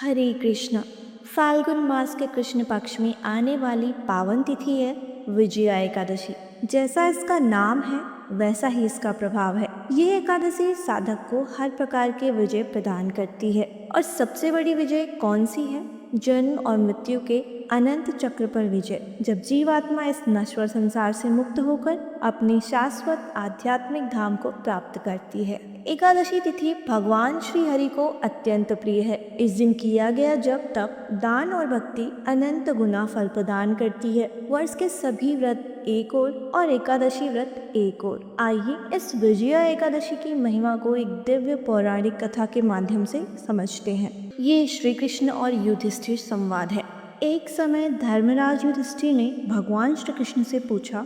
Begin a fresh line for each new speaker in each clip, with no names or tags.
हरे कृष्ण। फाल्गुन मास के कृष्ण पक्ष में आने वाली पावन तिथि है विजया एकादशी। जैसा इसका नाम है वैसा ही इसका प्रभाव है। ये एकादशी साधक को हर प्रकार के विजय प्रदान करती है। और सबसे बड़ी विजय कौन सी है? जन्म और मृत्यु के अनंत चक्र पर विजय। जब जीवात्मा इस नश्वर संसार से मुक्त होकर अपनी शाश्वत आध्यात्मिक धाम को प्राप्त करती है। एकादशी तिथि भगवान श्री हरि को अत्यंत प्रिय है। इस दिन किया गया जप तप दान और भक्ति अनंत गुना फल प्रदान करती है। वर्ष के सभी व्रत एक और एकादशी व्रत एक और। आइए इस विजया एकादशी की महिमा को एक दिव्य पौराणिक कथा के माध्यम से समझते हैं। ये श्री कृष्ण और युधिष्ठिर संवाद है। एक समय धर्मराज युधिष्ठिर ने भगवान श्री कृष्ण से पूछा,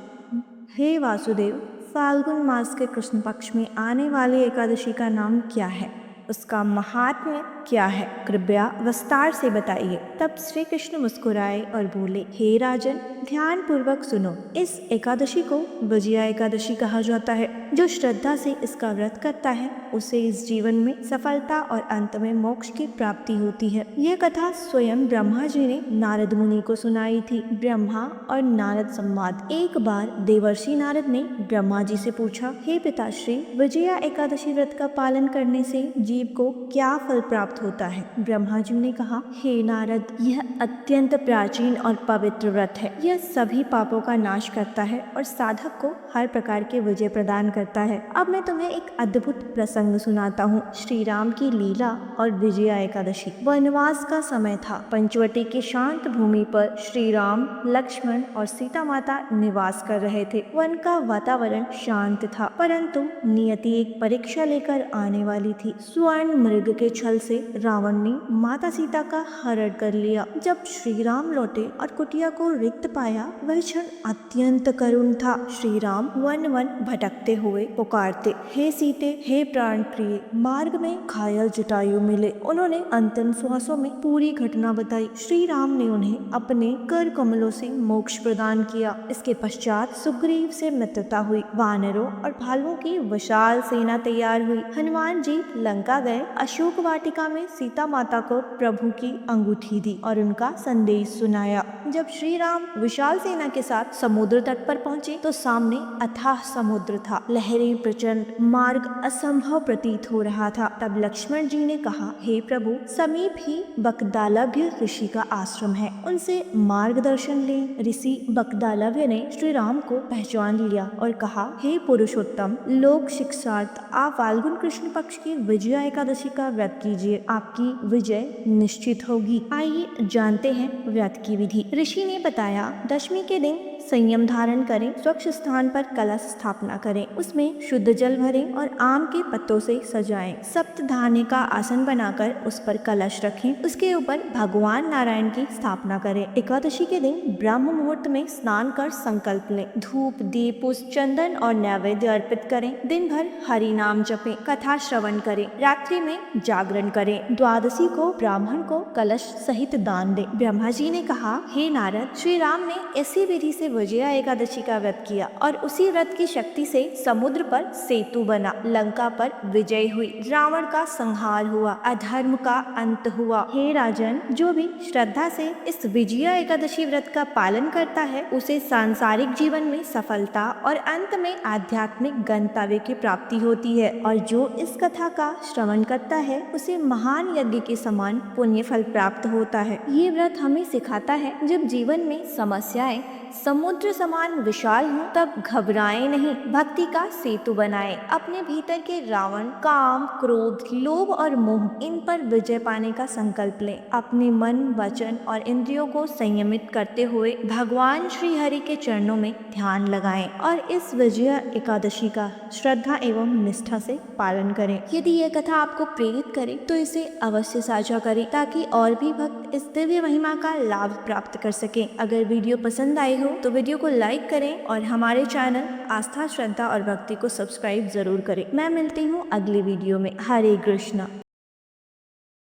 हे वासुदेव, फाल्गुन मास के कृष्ण पक्ष में आने वाली एकादशी का नाम क्या है? उसका महात्म्य क्या है? कृपया विस्तार से बताइए। तब श्री कृष्ण मुस्कुराए और बोले, हे राजन, ध्यान पूर्वक सुनो। इस एकादशी को विजया एकादशी कहा जाता है। जो श्रद्धा से इसका व्रत करता है उसे इस जीवन में सफलता और अंत में मोक्ष की प्राप्ति होती है। यह कथा स्वयं ब्रह्मा जी ने नारद मुनि को सुनाई थी। ब्रह्मा और नारद संवाद। एक बार देवर्षि नारद ने ब्रह्मा जी से पूछा, हे पिताश्री, विजया एकादशी व्रत का पालन करने से जीव को क्या फल प्राप्त होता है? ब्रह्मा जी ने कहा, हे नारद, यह अत्यंत प्राचीन और पवित्र व्रत है। यह सभी पापों का नाश करता है और साधक को हर प्रकार के विजय प्रदान करता है। अब मैं तुम्हें एक अद्भुत प्रसंग सुनाता हूँ। श्री राम की लीला और विजया एकादशी। वनवास का समय था। पंचवटी की शांत भूमि पर श्री राम, लक्ष्मण और सीता माता निवास कर रहे थे। वन का वातावरण शांत था, परंतु नियति एक परीक्षा लेकर आने वाली थी। स्वर्ण मृग के छल से रावण ने माता सीता का हरण कर लिया। जब श्री राम लौटे और कुटिया को रिक्त पाया, वह क्षण अत्यंत करुण था। श्री राम वन वन भटकते हुए पुकारते, हे सीते, हे प्राण प्रिय। मार्ग में घायल जटायु मिले। उन्होंने अंतिम श्वासों में पूरी घटना बताई। श्री राम ने उन्हें अपने कर कमलों से मोक्ष प्रदान किया। इसके पश्चात सुग्रीव से मित्रता हुई। वानरों और भालुओं की विशाल सेना तैयार हुई। हनुमान जी लंका गए। अशोक वाटिका में सीता माता को प्रभु की अंगूठी दी और उनका संदेश सुनाया। जब श्री राम विशाल सेना के साथ समुद्र तट पर पहुंचे तो सामने अथाह समुद्र था। लहरें प्रचंड, मार्ग असंभव प्रतीत हो रहा था। तब लक्ष्मण जी ने कहा, हे प्रभु, समीप ही बकदालभ्य ऋषि का आश्रम है, उनसे मार्गदर्शन लें। ऋषि बकदालभ्य ने श्री राम को पहचान लिया और कहा, हे पुरुषोत्तम, लोक शिक्षार्थ आप फाल्गुन कृष्ण पक्ष की विजया एकादशी का व्रत कीजिए, आपकी विजय निश्चित होगी। आइए जानते हैं व्रत की विधि। ऋषि ने बताया, दशमी के दिन संयम धारण करें, स्वच्छ स्थान पर कलश स्थापना करें, उसमें शुद्ध जल भरें और आम के पत्तों से सजाएं। सप्त धान्य का आसन बनाकर उस पर कलश रखें, उसके ऊपर भगवान नारायण की स्थापना करें। एकादशी के दिन ब्रह्म मुहूर्त में स्नान कर संकल्प लें। धूप, दीप, पुष्प, चंदन और नैवेद्य अर्पित करें। दिन भर हरि नाम जपें, कथा श्रवण करें, रात्रि में जागरण करें। द्वादशी को ब्राह्मण को कलश सहित दान दें। ब्रह्मा जी ने कहा, हे नारद, श्री राम ने इसी विधि से विजया एकादशी का व्रत किया और उसी व्रत की शक्ति से समुद्र पर सेतु बना, लंका पर विजय हुई, रावण का संहार हुआ, अधर्म का अंत हुआ। हे राजन, जो भी श्रद्धा से इस विजया एकादशी व्रत का पालन करता है उसे सांसारिक जीवन में सफलता और अंत में आध्यात्मिक गंतव्य की प्राप्ति होती है, और जो इस कथा का श्रवण करता है उसे महान यज्ञ के समान पुण्य फल प्राप्त होता है। ये व्रत हमें सिखाता है, जब जीवन में समस्याएं समुद्र समान विशाल हो तब घबराएं नहीं, भक्ति का सेतु बनाएं। अपने भीतर के रावण, काम, क्रोध, लोभ और मोह, इन पर विजय पाने का संकल्प लें। अपने मन, वचन और इंद्रियों को संयमित करते हुए भगवान श्री हरि के चरणों में ध्यान लगाएं और इस विजया एकादशी का श्रद्धा एवं निष्ठा से पालन करें। यदि यह कथा आपको प्रेरित करे तो इसे अवश्य साझा करें, ताकि और भी भक्त इस दिव्य महिमा का लाभ प्राप्त कर सकें। अगर वीडियो पसंद आई हो तो वीडियो को लाइक करें और हमारे चैनल आस्था, श्रद्धा और भक्ति को सब्सक्राइब जरूर करें। मैं मिलती हूँ अगली वीडियो में। हरे कृष्णा।